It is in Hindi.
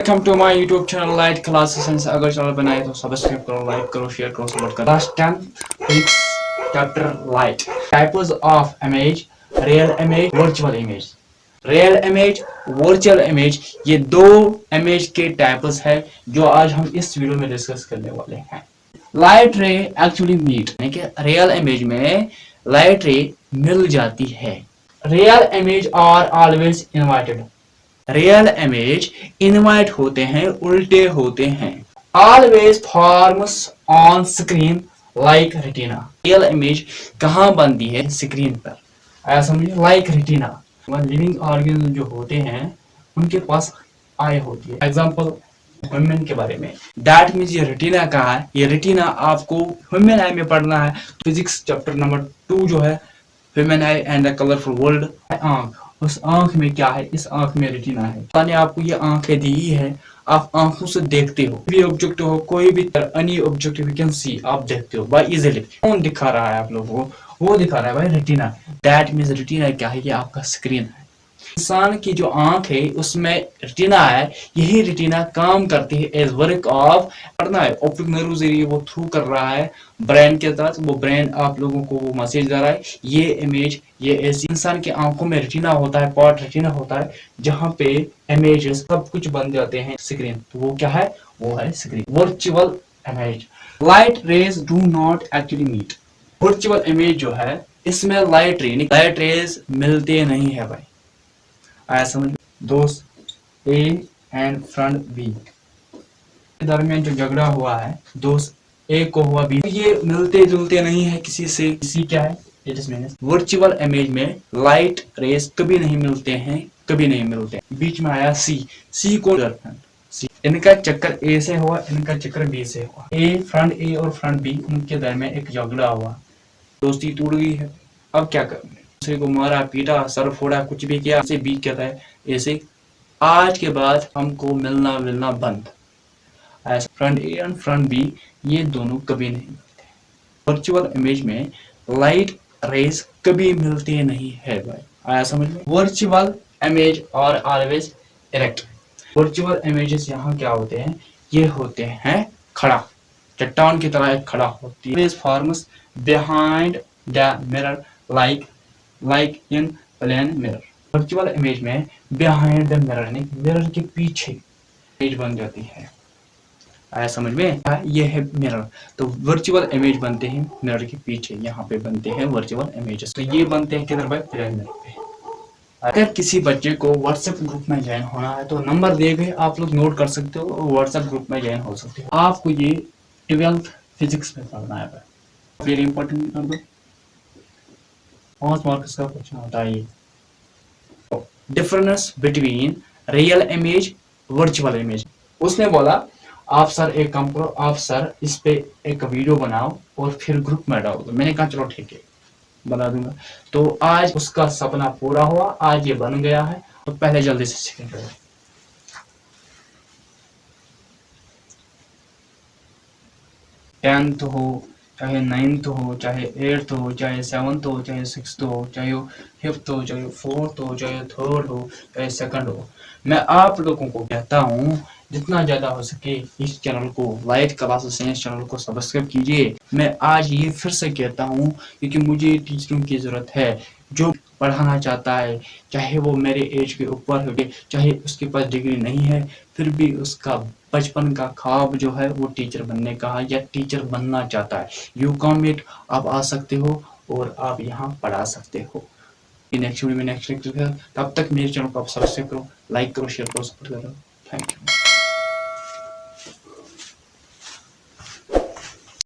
Welcome to my YouTube channel Light Classes. अगर चैनल बनाए तो सब्सक्राइब करो, लाइक करो, शेयर करो, सपोर्ट करो। Class 10 physics chapter light, types of image, real image, virtual image. Real image, virtual image, ये दो इमेज के टाइप्स है जो आज हम इस वीडियो में डिस्कस करने वाले हैं। Light ray actually meet, real image में लाइट रे मिल जाती है। Real image are always inverted, real image invert होते हैं, उल्टे होते हैं। Always forms on screen like retina, real image कहाँ बनती है? स्क्रीन पर। आया समझिए, लाइक रेटिना। लिविंग ऑर्गेनिज्म जो होते हैं उनके पास आई होती है। एग्जांपल ह्यूमन के बारे में, दैट मीन्स ये रेटिना कहाँ है? ये रेटिना आपको ह्यूमन आई में पढ़ना है। फिजिक्स चैप्टर नंबर 2 जो है human I and the colourful world. आंख, उस आंख में क्या है? इस आंख में रेटिना है। मैंने आपको ये आंखें दी है, आप आंखों से देखते हो। कोई भी ऑब्जेक्ट हो, कोई भी any object you can see, आप देखते हो बाय इजीली। कौन दिखा रहा है आप लोगों को? वो दिखा रहा है भाई रेटिना। दैट मीन्स रेटिना क्या है? ये आपका स्क्रीन है। इंसान की जो आंख है उसमें रेटिना है, यही रेटिना काम करती है एज वर्क ऑफ करना है ऑप्टिक नर्व जरिए वो थ्रू कर रहा है ब्रेन के साथ। वो ब्रेन आप लोगों को वो मैसेज दे रहा है। ये इमेज, ये ऐसी इंसान की आंखों में रेटिना होता है, पार्ट रेटिना होता है जहां पे इमेजेस सब कुछ बन जाते हैं स्क्रीन। तो वो क्या है? वो है screen. Virtual image, light rays do not actually meet. Virtual image जो है इसमें लाइट रेज मिलते नहीं है भाई। आया समझ? दोस्त ए एंड फ्रेंड बी के दरमियान जो झगड़ा हुआ है, दोस्त ए को हुआ बी, ये मिलते जुलते नहीं है किसी से। किसी क्या है? It is means virtual image में लाइट रेस कभी नहीं मिलते हैं, कभी नहीं मिलते हैं। बीच में आया सी, सी को सी, इनका चक्कर ए से हुआ, इनका चक्कर बी से हुआ। फ्रेंड ए और फ्रेंड बी, उनके दरमियान एक झगड़ा हुआ, दोस्ती टूट गई है। अब क्या करें? दूसरे को मारा, पीटा, सर फोड़ा, कुछ भी किया। ऐसे बी कहता है ऐसे आज के बाद हमको मिलना मिलना बंद। ऐसा front A and front B ये दोनों कभी नहीं मिलते। वर्चुअल इमेज में लाइट रेज कभी मिलते नहीं है भाई। आया समझ में? वर्चुअल इमेज और ऑलवेज इरेक्ट। वर्चुअल इमेजेस यहाँ क्या होते हैं? ये होते हैं खड़ा, चट्टान की तरह एक खड़ा होती है। Forms behind the mirror like in plane mirror. Virtual image में बिहाइंड द मिरर, मिरर के पीछे इमेज बन जाती है। आया समझ में? ये है मिरर। तो वर्चुअल इमेज बनते हैं मिरर के पीछे, यहाँ पे बनते हैं वर्चुअल इमेजेस। तो ये बनते हैं किधर भाई? प्लेन मिरर पे। अगर किसी बच्चे को व्हाट्सएप ग्रुप में ज्वाइन होना है तो नंबर दिए गए, आप लोग नोट कर सकते हो और व्हाट्सएप ग्रुप में ज्वाइन हो सकते हो। आपको ये 12th फिजिक्स में पढ़ना है भाई। वेरी इंपॉर्टेंट नंबर 5 मार्क्स का क्वेश्चन होता है ये। Difference between real image, virtual image. उसने बोला आप सर एक काम करो, आप सर इस पे एक वीडियो बनाओ और फिर ग्रुप में डालो। तो मैंने कहा चलो ठीक है, बना दूंगा। तो आज उसका सपना पूरा हुआ, आज ये बन गया है। तो पहले जल्दी से सीखेंगे। 10th हो, चाहे 9th हो, चाहे 8th हो, चाहे 7th हो, चाहे 6th हो, चाहे 5th हो, चाहे 4th हो, चाहे 3rd हो, चाहे 2nd हो, मैं आप लोगों को कहता हूँ जितना ज्यादा हो सके इस चैनल को, लाइट क्लासेस साइंस चैनल को सब्सक्राइब कीजिए। मैं आज ये फिर से कहता हूँ क्योंकि मुझे टीचरों की जरूरत है जो पढ़ाना चाहता है, चाहे वो मेरे एज के ऊपर हो, चाहे उसके पास डिग्री नहीं है, फिर भी उसका बचपन का ख्वाब जो है वो टीचर बनने का है या टीचर बनना चाहता है। यू कम इट, आप आ सकते हो और आप यहाँ पढ़ा सकते हो। नेक्स्ट वीडियो में नेक्स्ट लेक्चर, तब तक मेरे चैनल को आप सब्सक्राइब करो, लाइक करो, शेयर करो, सपोर्ट करो। Thank you.